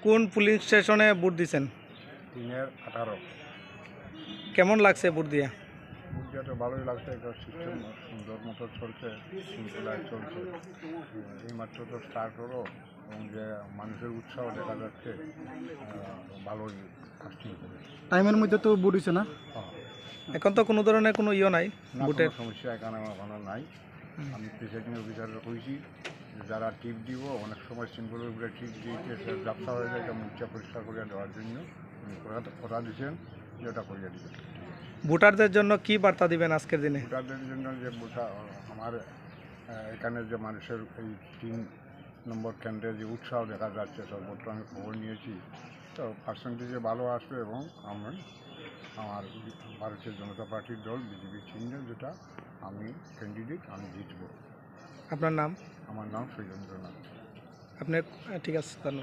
কোন পুলিং স্টেশনে ভোট দিচ্ছেন? 3-18 কেমন লাগছে ভোট দিয়া? ভোট দিয়ে তো ভালোই লাগছে, একটা সিস্টেম সুন্দর মতো চলছে, শৃঙ্খলায় চলছে। এইমাত্র তো স্টার্ট হলো এবং যে মানুষের উৎসাহ দেখা যাচ্ছে ভালোই কাস্টিং করে। টাইমের মধ্যে তো ভোট হইছে না? হ্যাঁ, এখন তো কোনো ধরনের কোনো নাই না ভোটের। কোনো সমস্যা এখানে এখনো নাই। আমি প্রিসাইডিং অফিসাররা কইছি যে যারা টিপ দিব অনেক সময় সিম্পলের উপরে টিপ দিয়েছে, সে ব্যবসা হয়ে যায়, এটা মুখটা পরিষ্কার করে দেওয়ার জন্য উনি কথা দিচ্ছেন যে ওটা করিয়ে দিবেন। ভোটারদের জন্য কি বার্তা দিবেন আজকের দিনে? ভোটারদের জন্য যে আমার এখানে যে মানুষের এই 3 নম্বর কেন্দ্রে যে উৎসাহ দেখা যাচ্ছে, সর্বত্র আমি খবর নিয়েছি, তো পার্সেন্টেজে ভালো আসবে এবং আমার ভারতীয় জনতা পার্টির দল বিজেপি চিহ্নে যেটা আমি ক্যান্ডিডেট, আমি জিতব। আপনার নাম? আমার নাম সৈলেন্দ্রনাথ। আপনি ঠিক আছে, ধন্যবাদ।